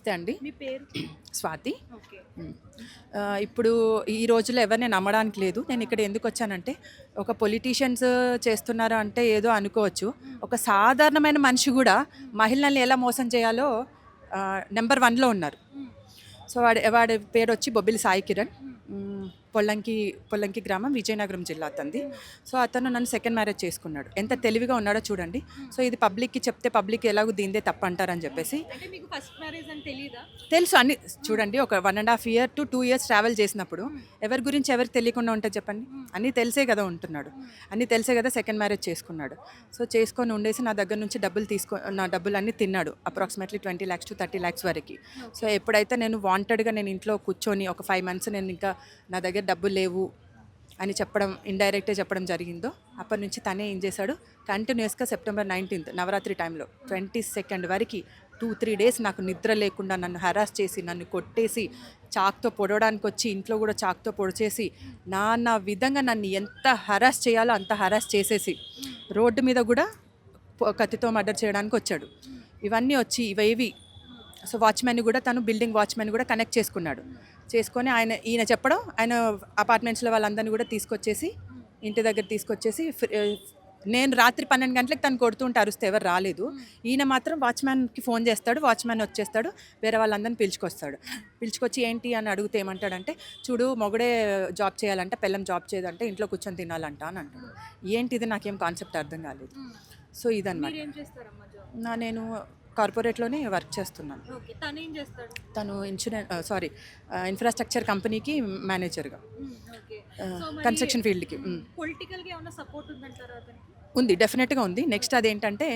నమస్తే అండి. మీ పేరు? స్వాతి. ఓకే. హ్మ్. ఇప్పుడు ఈ రోజుల్లో ఎవరిని నమ్మడానికి లేదు. నేను ఇక్కడ ఎందుకు వచ్చానంటే, ఒక పొలిటీషియన్స్ చేస్తున్నారు అంటే ఏదో అనుకోవచ్చు. ఒక సాధారణమైన మనిషి కూడా మహిళల్ని ఎలా మోసం చేయాలో నంబర్ 1లో ఉన్నారు. హ్మ్. సో వాడి పేరు వచ్చి బొబ్బిలి సాయి కిరణ్. హ్మ్. మ్, పొల్లంకి పొల్లంకి గ్రామం, విజయనగరం జిల్లా అతంది. సో అతను నన్ను సెకండ్ మ్యారేజ్ చేసుకున్నాడు. ఎంత తెలివిగా ఉన్నాడో చూడండి. సో ఇది పబ్లిక్కి చెప్తే పబ్లిక్ ఎలాగో దీందే తప్పు అంటారని చెప్పేసి అంటే మీకు ఫస్ట్ మ్యారేజ్ అని తెలీదా? తెలుసు అన్ని. చూడండి, ఒక 1.5 year to 2 years ట్రావెల్ చేసినప్పుడు ఎవరి గురించి ఎవరికి తెలియకుండా ఉంటుంది చెప్పండి. అన్నీ తెలిసే కదా ఉంటున్నాడు. అన్నీ తెలిసే కదా సెకండ్ మ్యారేజ్ చేసుకున్నాడు. సో చేసుకొని ఉండేసి నా దగ్గర నుంచి నా డబ్బులు అన్నీ తిన్నాడు. అప్రాక్సిమేట్లీ 20 lakhs to 30 lakhs వరకు. సో ఎప్పుడైతే నేను వాంటెడ్గా నేను ఇంట్లో కూర్చొని ఒక 5 months నేను ఇంకా నా దగ్గర డబ్బులు లేవు అని చెప్పడం, ఇండైరెక్ట్గా చెప్పడం జరిగిందో, అప్పటి నుంచి తనే ఏం చేశాడు, కంటిన్యూస్గా September 19th నవరాత్రి టైంలో 22nd వరకు 2-3 days నాకు నిద్ర లేకుండా నన్ను హరాస్ చేసి, నన్ను కొట్టేసి, చాక్తో పొడవడానికి వచ్చి ఇంట్లో కూడా చాక్తో పొడిచేసి, నానా విధంగా నన్ను ఎంత హరాస్ చేయాలో అంత హరాస్ చేసేసి, రోడ్డు మీద కూడా కత్తితో మర్డర్ చేయడానికి వచ్చాడు. ఇవన్నీ వచ్చి ఇవేవి. సో వాచ్మెన్ కూడా, తను బిల్డింగ్ వాచ్మెన్ కూడా కనెక్ట్ చేసుకున్నాడు. చేసుకొని ఈయన చెప్పడం, ఆయన అపార్ట్మెంట్స్లో వాళ్ళందరినీ కూడా తీసుకొచ్చేసి ఇంటి దగ్గర తీసుకొచ్చేసి, నేను రాత్రి 12 గంటలకు తను కొడుతుంటే అరుస్తే ఎవరు రాలేదు. ఈయన మాత్రం వాచ్మ్యాన్కి ఫోన్ చేస్తాడు, వాచ్మ్యాన్ వచ్చేస్తాడు, వేరే వాళ్ళందరినీ పిలుచుకొచ్చి ఏంటి అని అడిగితే ఏమంటాడంటే, చూడు మొగుడే జాబ్ చేయాలంట, పెళ్ళం జాబ్ చేయదంటే, ఇంట్లో కూర్చొని తినాలంట అని అంటాడు. ఏంటిది నాకేం కాన్సెప్ట్ అర్థం కాలేదు. సో ఇదన్నమాట. మీరేం చేస్తారమ్మా జాబ్? నేను కార్పొరేట్లోనే వర్క్ చేస్తున్నాను. ఓకే. తను ఏం చేస్తాడు? తను ఇన్ఫ్రాస్ట్రక్చర్ కంపెనీకి మేనేజర్గా, ఓకే. కన్స్ట్రక్షన్ ఫీల్డ్కి. పొలిటికల్గా ఏమైనా సపోర్ట్ ఉందంటారా అతనికి? ఉంది, డెఫినెట్గా ఉంది. నెక్స్ట్ అదేంటంటే,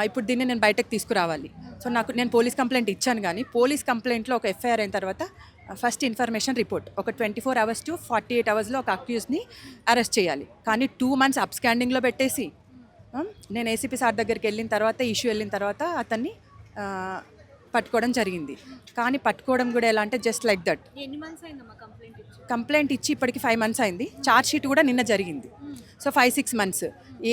ఇప్పుడు దీన్ని నేను బయటకు తీసుకురావాలి. సో నేను పోలీస్ కంప్లైంట్ ఇచ్చాను, కానీ పోలీస్ కంప్లైంట్లో ఒక ఎఫ్ఐఆర్ అయిన తర్వాత ఫస్ట్ ఇన్ఫర్మేషన్ రిపోర్ట్ ఒక 24 hours to 48 hours ఒక అక్యూజ్ని అరెస్ట్ చేయాలి. కానీ 2 months అబ్స్కాండింగ్లో పెట్టేసి, నేను ఏసీపీ సార్ దగ్గరికి వెళ్ళిన తర్వాత, ఇష్యూ వెళ్ళిన తర్వాత అతన్ని పట్టుకోవడం జరిగింది. కానీ పట్టుకోవడం కూడా ఎలా అంటే జస్ట్ లైక్ దట్. ఎన్ని మంత్స్ అయిందమ్మా కంప్లైంట్ ఇచ్చి ఇప్పటికి 5 months అయింది. ఛార్జ్ షీట్ కూడా నిన్న జరిగింది. సో 5-6 months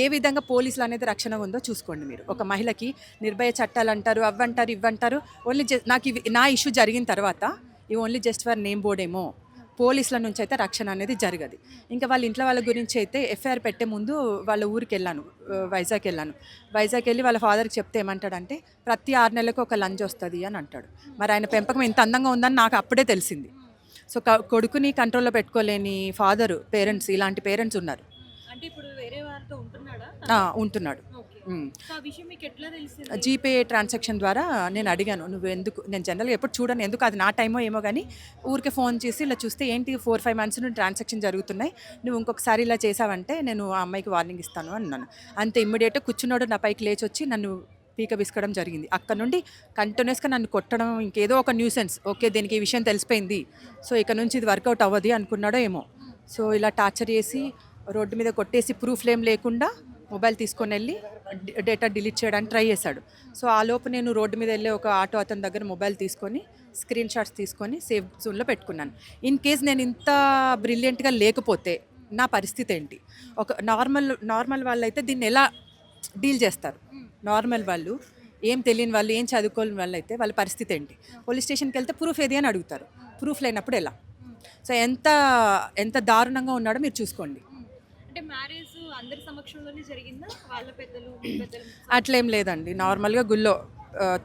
ఏ విధంగా పోలీసులు అనేది రక్షణ ఉందో చూసుకోండి మీరు. ఒక మహిళకి నిర్భయ చట్టాలు అంటారు, అవ్వంటారు, ఇవ్వంటారు. ఓన్లీ నాకు నా ఇష్యూ జరిగిన తర్వాత ఇవి only just for name board ఏమో, పోలీసుల నుంచి అయితే రక్షణ అనేది జరగదు. ఇంకా వాళ్ళ ఇంట్లో వాళ్ళ గురించి అయితే ఎఫ్ఐఆర్ పెట్టే ముందు వాళ్ళ ఊరికి వెళ్ళాను, వైజాగ్ వెళ్ళాను. వైజాగ్ వెళ్ళి వాళ్ళ ఫాదర్కి చెప్తే ఏమంటాడంటే, ప్రతి 6 నెలలకు ఒక లంచ్ వస్తుంది అని అంటాడు. మరి ఆయన పెంపకం ఇంత అందంగా ఉందని నాకు అప్పుడే తెలిసింది. సో కొడుకుని కంట్రోల్లో పెట్టుకోలేని పేరెంట్స్, ఇలాంటి పేరెంట్స్ ఉన్నారు. అంటే ఇప్పుడు వేరే వారితో ఉంటున్నాడా? ఉంటున్నాడు. ఆ విషయం మీకు ఎట్లా తెలిసింది? జీపే ట్రాన్సాక్షన్ ద్వారా నేను అడిగాను, నువ్వు ఎందుకు, నేను జనరల్గా ఎప్పుడు చూడను, ఎందుకు అది నా టైమో ఏమో, కానీ ఊరికే ఫోన్ చేసి ఇలా చూస్తే ఏంటి 4-5 months నుండి ట్రాన్సాక్షన్ జరుగుతున్నాయి, నువ్వు ఇంకొకసారి ఇలా చేసావంటే నేను ఆ అమ్మాయికి వార్నింగ్ ఇస్తాను అన్నాను. అంతే, ఇమ్మీడియట్గా కూర్చున్నాడు నా పైకి లేచి వచ్చి నన్ను పీక విసుకోవడం జరిగింది. అక్కడ నుండి కంటిన్యూస్గా నన్ను కొట్టడం, ఇంకేదో ఒక న్యూసెన్స్. ఓకే, దీనికి ఈ విషయం తెలిసిపోయింది, సో ఇక నుంచి ఇది వర్కౌట్ అవ్వదు అనుకున్నాడో ఏమో. సో ఇలా టార్చర్ చేసి రోడ్డు మీద కొట్టేసి, ప్రూఫ్ ఏం లేకుండా మొబైల్ తీసుకొని వెళ్ళి డేటా డిలీట్ చేయడానికి ట్రై చేశాడు. సో ఆ లోపు నేను రోడ్డు మీద వెళ్ళి ఒక ఆటో అతని దగ్గర మొబైల్ తీసుకొని స్క్రీన్ షాట్స్ తీసుకొని సేఫ్ జోన్లో పెట్టుకున్నాను. ఇన్ కేస్ నేను ఇంత బ్రిలియంట్గా లేకపోతే నా పరిస్థితి ఏంటి? ఒక నార్మల్ వాళ్ళు అయితే దీన్ని ఎలా డీల్ చేస్తారు? నార్మల్ వాళ్ళు, ఏం తెలియని వాళ్ళు, ఏం చదువుకోని వాళ్ళు అయితే వాళ్ళ పరిస్థితి ఏంటి? పోలీస్ స్టేషన్కి వెళ్తే ప్రూఫ్ ఏది అని అడుగుతారు. ప్రూఫ్ లేనప్పుడు ఎలా? సో ఎంత దారుణంగా ఉన్నాడో మీరు చూసుకోండి. అంటే మ్యారేజ్ అందరి సమక్షంలోనే జరిగిందా? వాళ్ళ పెద్దలు అట్లేం లేదండి, నార్మల్గా గుళ్ళో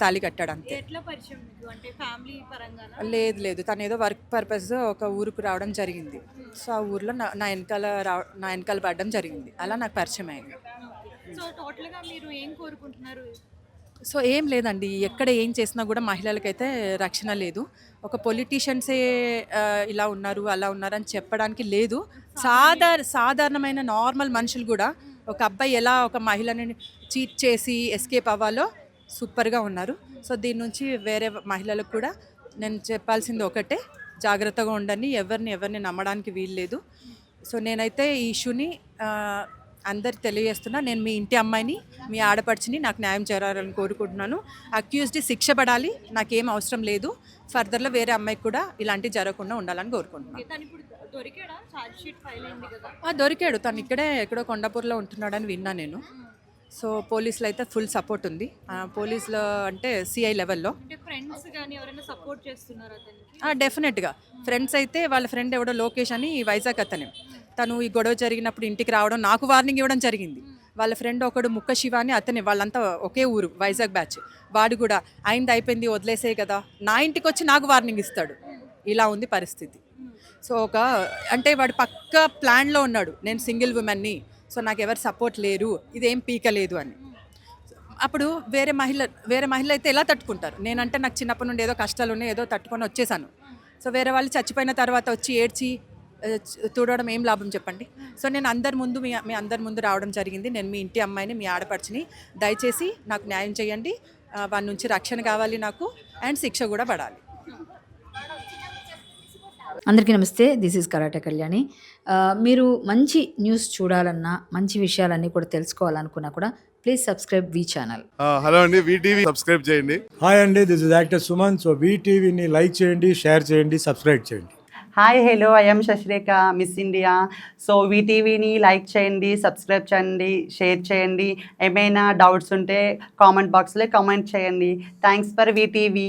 తాళి కట్టాడు అంతే. ఎట్లా పరిచయం మీకు? అంటే ఫ్యామిలీ పరంగా? లేదు, తను ఏదో వర్క్ పర్పస్ ఒక ఊరుకు రావడం జరిగింది. సో ఆ ఊర్లో నా వెనకాల పడడం జరిగింది. అలా నాకు పరిచయం అయింది. సో టోటల్గా మీరు ఏం కోరుకుంటున్నారు? సో ఏం లేదండి, ఎక్కడ ఏం చేసినా కూడా మహిళలకైతే రక్షణ లేదు. ఒక పొలిటీషియన్సే ఇలా ఉన్నారు, అలా ఉన్నారు అని చెప్పడానికి లేదు. సాధారణమైన నార్మల్ మనుషులు కూడా, ఒక అబ్బాయి ఎలా ఒక మహిళని చీట్ చేసి ఎస్కేప్ అవ్వాలో సూపర్గా ఉన్నారు. సో దీని నుంచి వేరే మహిళలకు కూడా నేను చెప్పాల్సింది ఒకటే, జాగ్రత్తగా ఉండండి, ఎవరిని నమ్మడానికి వీల్లేదు. సో నేనైతే ఈ ఇష్యూని అందరికి తెలియజేస్తున్నా. నేను మీ ఇంటి అమ్మాయిని, మీ ఆడపడిచిని, నాకు న్యాయం చేరాలని కోరుకుంటున్నాను. అక్యూజ్డ్ శిక్ష పడాలి, నాకేం అవసరం లేదు. ఫర్దర్లో వేరే అమ్మాయికి కూడా ఇలాంటివి జరగకుండా ఉండాలని కోరుకుంటున్నాను. దొరికాడు, తను ఎక్కడో కొండాపూర్లో ఉంటున్నాడని విన్నా నేను. సో పోలీసులో అయితే ఫుల్ సపోర్ట్ ఉంది. పోలీసులో అంటే సిఐ లెవెల్లో. అంటే ఫ్రెండ్స్ కానీ ఎవరైనా సపోర్ట్ చేస్తున్నారు అతనికి? డెఫినెట్గా ఫ్రెండ్స్ అయితే వాళ్ళ ఫ్రెండ్ ఎవడో లోకేష్ అని వైజాగ్ అతనే, తను ఈ గొడవ జరిగినప్పుడు ఇంటికి రావడం, నాకు వార్నింగ్ ఇవ్వడం జరిగింది. వాళ్ళ ఫ్రెండ్ ఒకడు ముక్క శివ అని అతనే, వాళ్ళంతా ఒకే ఊరు వైజాగ్ బ్యాచ్. వాడు కూడా అయింది అయిపోయింది వదిలేసే కదా, నా ఇంటికి వచ్చి నాకు వార్నింగ్ ఇస్తాడు. ఇలా ఉంది పరిస్థితి. సో అంటే వాడు పక్క ప్లాన్లో ఉన్నాడు, నేను సింగిల్ ఉమెన్ని, సో నాకు ఎవరు సపోర్ట్ లేరు, ఇదేం పీకలేదు అని. అప్పుడు వేరే మహిళ అయితే ఎలా తట్టుకుంటారు? నేనంటే నాకు చిన్నప్పటి నుండి ఏదో కష్టాలు ఉన్నాయి, ఏదో తట్టుకొని వచ్చేసాను. సో వేరే వాళ్ళు చచ్చిపోయిన తర్వాత వచ్చి ఏడ్చి చూడడం ఏం లాభం చెప్పండి. సో నేను అందరి ముందు మీ అందరి ముందు రావడం జరిగింది. నేను మీ ఇంటి అమ్మాయిని, మీ ఆడపడిచిని, దయచేసి నాకు న్యాయం చేయండి. వాడి నుంచి రక్షణ కావాలి నాకు, అండ్ శిక్ష కూడా పడాలి. అందరికీ నమస్తే, దిస్ ఈజ్ కరాటే కళ్యాణి. మీరు మంచి న్యూస్ చూడాలన్నా, మంచి విషయాలన్నీ కూడా తెలుసుకోవాలనుకున్నా కూడా ప్లీజ్ సబ్స్క్రైబ్ వి ఛానల్. హలో అండి, వీటీవీ సబ్స్క్రైబ్ చేయండి. హాయ్ అండి, this is actor Suman. So వీటీవీని లైక్ చేయండి, షేర్ చేయండి, సబ్స్క్రైబ్ చేయండి. Hi hello, I'm Sasirekha, Miss India. So వీటీవీని లైక్ చేయండి, సబ్స్క్రైబ్ చేయండి, షేర్ చేయండి. ఏమైనా డౌట్స్ ఉంటే కామెంట్ బాక్స్లో కామెంట్ చేయండి. Thanks for VTV.